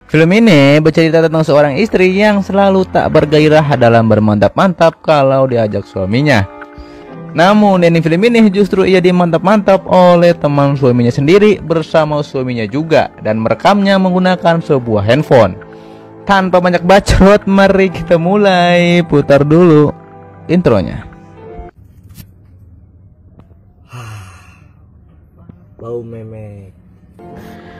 Film ini bercerita tentang seorang istri yang selalu tak bergairah dalam bermantap-mantap kalau diajak suaminya. Namun di film ini justru ia dimantap-mantap oleh teman suaminya sendiri bersama suaminya juga dan merekamnya menggunakan sebuah handphone. Tanpa banyak bacot, mari kita mulai. Putar dulu intronya. Bau memek.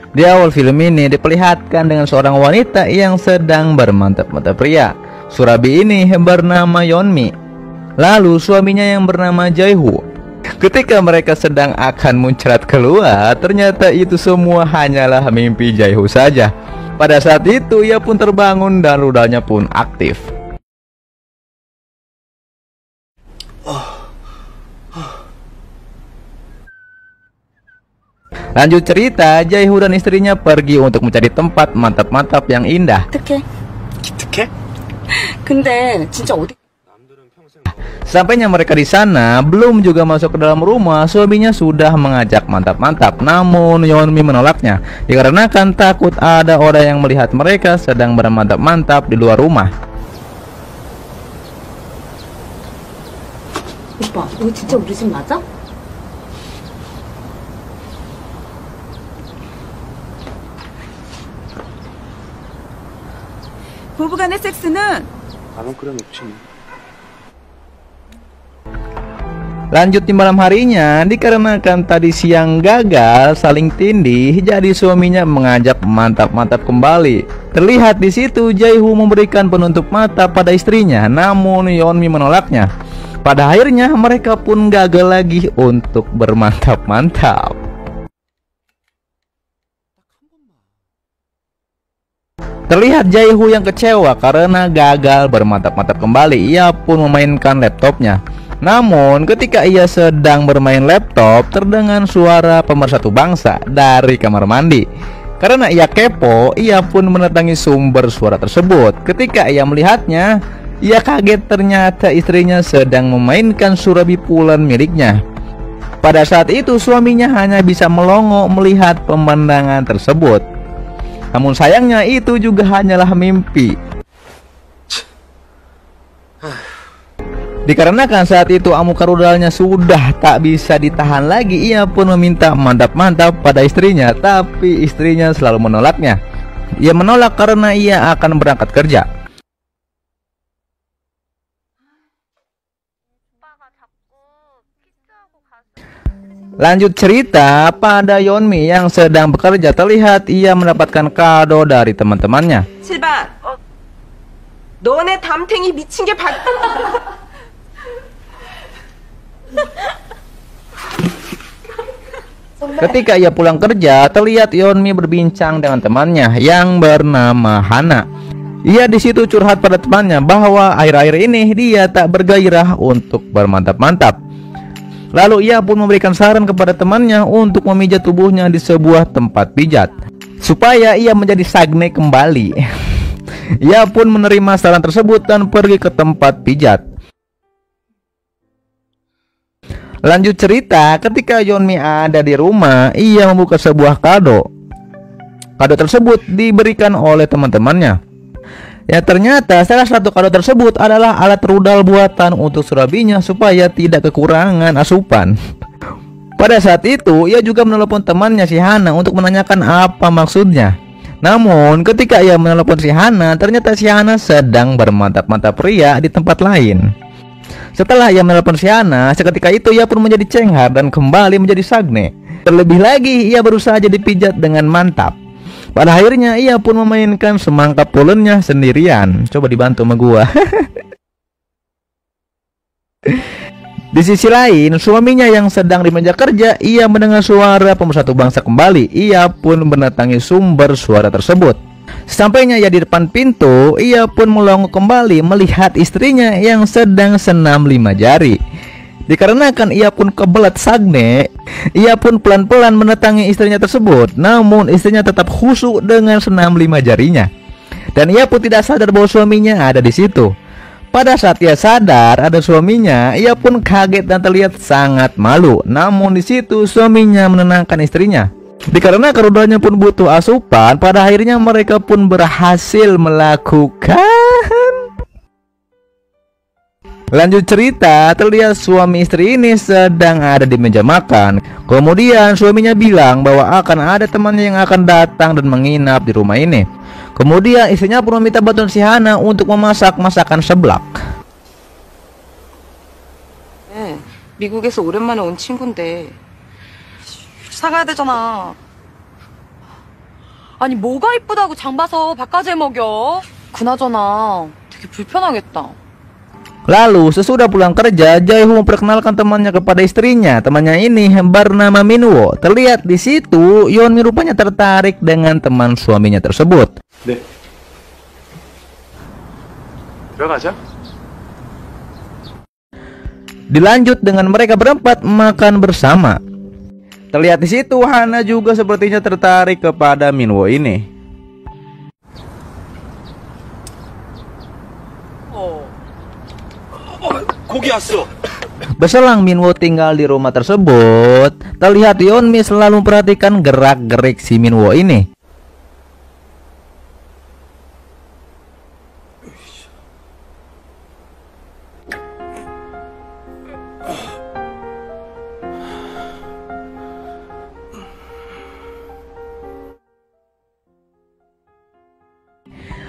Di awal film ini diperlihatkan dengan seorang wanita yang sedang bermantap-mantap pria. Surabi ini bernama Yeonmi. Lalu suaminya yang bernama Jae-hoo. Ketika mereka sedang akan muncrat keluar, ternyata itu semua hanyalah mimpi Jae-hoo saja. Pada saat itu ia pun terbangun dan rudalnya pun aktif. Lanjut cerita, Jae-hoo dan istrinya pergi untuk mencari tempat mantap-mantap yang indah. 기특해? 근데 진짜 어디 Sampainya mereka di sana, belum juga masuk ke dalam rumah, suaminya sudah mengajak mantap-mantap. Namun Yeonmi menolaknya, dikarenakan takut ada orang yang melihat mereka sedang bermantap-mantap di luar rumah. 오빠 이거 진짜 우리 집 맞아? 부부간의 섹스는 라면 끓여 먹지 뭐. Lanjut di malam harinya, dikarenakan tadi siang gagal saling tindih, jadi suaminya mengajak mantap-mantap kembali. Terlihat di situ Jae-hoo memberikan penutup mata pada istrinya, namun Yeonmi menolaknya. Pada akhirnya mereka pun gagal lagi untuk bermantap-mantap. Terlihat Jae-hoo yang kecewa karena gagal bermantap-mantap kembali. Ia pun memainkan laptopnya. Namun ketika ia sedang bermain laptop, terdengar suara pemersatu bangsa dari kamar mandi. Karena ia kepo, ia pun mendatangi sumber suara tersebut. Ketika ia melihatnya, ia kaget ternyata istrinya sedang memainkan Surabi Pulen miliknya. Pada saat itu suaminya hanya bisa melongo melihat pemandangan tersebut. Namun sayangnya itu juga hanyalah mimpi. Dikarenakan saat itu amuka rudalnya sudah tak bisa ditahan lagi, ia pun meminta mantap-mantap pada istrinya, tapi istrinya selalu menolaknya. Ia menolak karena ia akan berangkat kerja. Lanjut cerita, pada Yeonmi yang sedang bekerja, terlihat ia mendapatkan kado dari teman-temannya. 실반 너네 담탱이 미친 게 Ketika ia pulang kerja, terlihat Yeonmi berbincang dengan temannya yang bernama Hana. Ia di situ curhat pada temannya bahwa akhir-akhir ini dia tak bergairah untuk bermantap-mantap. Lalu ia pun memberikan saran kepada temannya untuk memijat tubuhnya di sebuah tempat pijat supaya ia menjadi sagne kembali. Ia pun menerima saran tersebut dan pergi ke tempat pijat. Lanjut cerita, ketika Yeonmi ada di rumah, ia membuka sebuah kado. Kado tersebut diberikan oleh teman-temannya. Ya, ternyata salah satu kado tersebut adalah alat rudal buatan untuk surabinya supaya tidak kekurangan asupan. Pada saat itu, ia juga menelepon temannya si Hana untuk menanyakan apa maksudnya. Namun ketika ia menelepon si Hana, ternyata si Hana sedang bermantap-mantap pria di tempat lain. Setelah ia menelpon si Hana, seketika itu ia pun menjadi cenghar dan kembali menjadi sagne. Terlebih lagi ia berusaha jadi pijat dengan mantap. Pada akhirnya ia pun memainkan semangka pulennya sendirian. Coba dibantu sama gua. Di sisi lain, suaminya yang sedang di meja kerja, ia mendengar suara pemersatu bangsa kembali. Ia pun mendatangi sumber suara tersebut. Sampainya ia di depan pintu, ia pun melongo kembali melihat istrinya yang sedang senam 5 jari. Dikarenakan ia pun kebelat sagne, ia pun pelan-pelan mendatangi istrinya tersebut. Namun istrinya tetap khusyuk dengan senam 5 jarinya. Dan ia pun tidak sadar bahwa suaminya ada di situ. Pada saat ia sadar ada suaminya, ia pun kaget dan terlihat sangat malu. Namun di situ suaminya menenangkan istrinya. Dikarenakan rudalnya pun butuh asupan, pada akhirnya mereka pun berhasil melakukan. Lanjut cerita, terlihat suami istri ini sedang ada di meja makan. Kemudian suaminya bilang bahwa akan ada temannya yang akan datang dan menginap di rumah ini. Kemudian istrinya pun meminta bantuan si Hana untuk memasak masakan seblak. 미국에서 오랜만에 온 친구인데 사가야 되잖아. 아니 뭐가 이쁘다고 장 봐서 밥까지 해먹여. 그나저나 되게 불편하겠다. Lalu sesudah pulang kerja, Jae-hoo memperkenalkan temannya kepada istrinya. Temannya ini bernama Min-woo. Terlihat di situ Yeon-mi rupanya tertarik dengan teman suaminya tersebut. 네. 들어가자. Dilanjut dengan mereka berempat makan bersama. Terlihat di situ Hana juga sepertinya tertarik kepada Min-woo ini. 고기 왔어. Berselang Min-woo tinggal di rumah tersebut, terlihat Yeon-mi selalu memperhatikan gerak-gerik si Min-woo ini.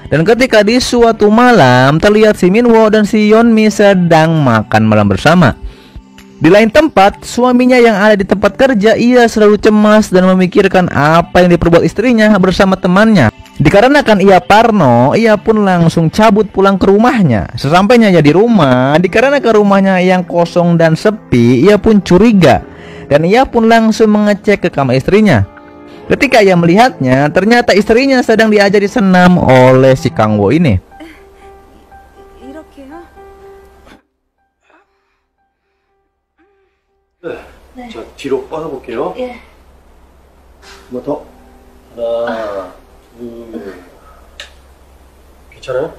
Dan ketika di suatu malam, terlihat si Min-woo dan si Yeon-mi sedang makan malam bersama. Di lain tempat, suaminya yang ada di tempat kerja, ia selalu cemas dan memikirkan apa yang diperbuat istrinya bersama temannya. Dikarenakan ia parno, ia pun langsung cabut pulang ke rumahnya. Sesampainya di rumah, dikarenakan rumahnya yang kosong dan sepi, ia pun curiga. Dan ia pun langsung mengecek ke kamar istrinya. Ketika ia melihatnya, ternyata istrinya sedang diajari senam oleh si Kang-woo ini. 이렇게요? 네. 자, 뒤로 뻗어볼게요. 예. 한 번 더. 하나, 둘. 괜찮아요?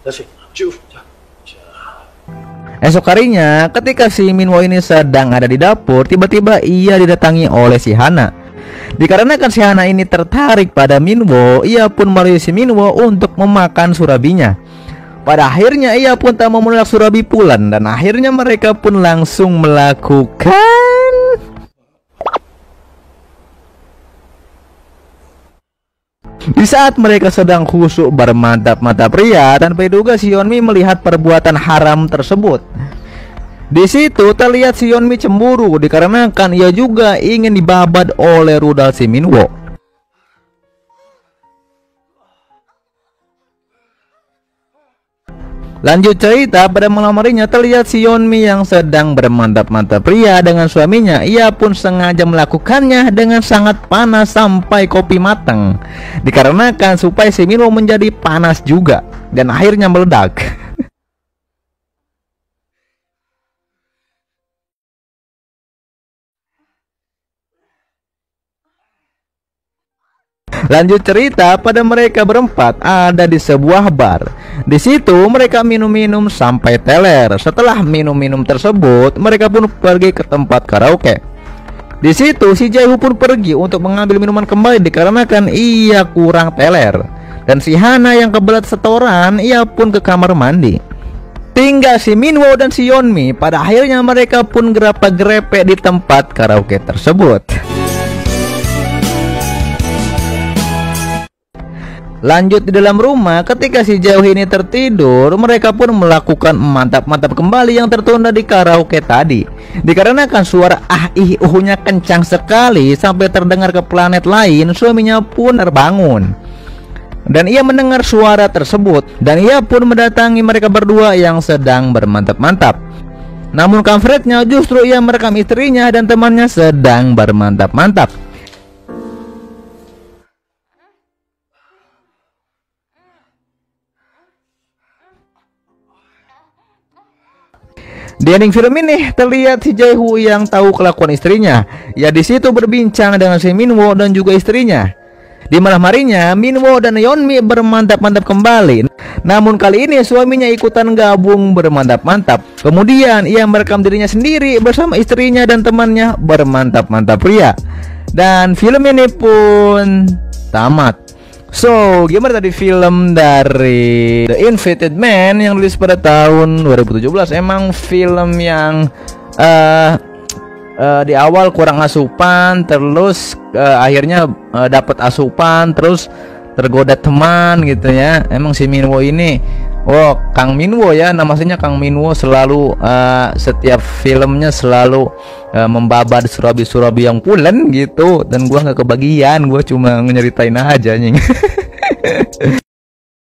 다시 쭉. 자. Esok harinya, ketika si Min-woo ini sedang ada di dapur, tiba-tiba ia didatangi oleh si Hana. Dikarenakan si Hana ini tertarik pada Min-woo, ia pun merayu si Min-woo untuk memakan surabinya. Pada akhirnya ia pun tak mau menolak surabi pulan, dan akhirnya mereka pun langsung melakukan. Di saat mereka sedang khusyuk bermantap-mantap pria, tanpa diduga si Yeon-mi melihat perbuatan haram tersebut. Di situ terlihat si Yeon-mi cemburu dikarenakan ia juga ingin dibabat oleh rudal si Min-woo. Lanjut cerita, pada malam harinya terlihat si Yeon-mi yang sedang bermantap-mantap pria dengan suaminya. Ia pun sengaja melakukannya dengan sangat panas sampai kopi matang. Dikarenakan supaya si Min-woo menjadi panas juga dan akhirnya meledak. Lanjut cerita, pada mereka berempat ada di sebuah bar. Di situ mereka minum-minum sampai teler. Setelah minum-minum tersebut, mereka pun pergi ke tempat karaoke. Di situ si Jae-hoo pun pergi untuk mengambil minuman kembali dikarenakan ia kurang teler. Dan si Hana yang kebelat setoran, ia pun ke kamar mandi. Tinggal si Min-woo dan si Yeon-mi. Pada akhirnya mereka pun grepe-grepe di tempat karaoke tersebut. Lanjut di dalam rumah, ketika si Jae-hoo ini tertidur, mereka pun melakukan mantap-mantap kembali yang tertunda di karaoke tadi. Dikarenakan suara ah-ih-uhnya kencang sekali sampai terdengar ke planet lain, suaminya pun terbangun. Dan ia mendengar suara tersebut, dan ia pun mendatangi mereka berdua yang sedang bermantap-mantap. Namun kampretnya justru ia merekam istrinya dan temannya sedang bermantap-mantap. Di ending film ini terlihat si Jae-hoo yang tahu kelakuan istrinya. Ya di situ berbincang dengan si Min-woo dan juga istrinya. Di malam harinya Min-woo dan Yeon-mi bermantap-mantap kembali. Namun kali ini suaminya ikutan gabung bermantap-mantap. Kemudian ia merekam dirinya sendiri bersama istrinya dan temannya bermantap-mantap pria. Dan film ini pun tamat. So, gimana tadi film dari The Invited Man yang rilis pada tahun 2017? Emang film yang di awal kurang asupan, terus akhirnya dapat asupan, terus tergoda teman gitu ya. Emang si Minwo ini, oh Kang Minwo ya, namanya Kang Minwo, selalu setiap filmnya selalu membabat surabi-surabi yang pulen gitu, dan gua nggak kebagian, gua cuma nyeritain aja nih.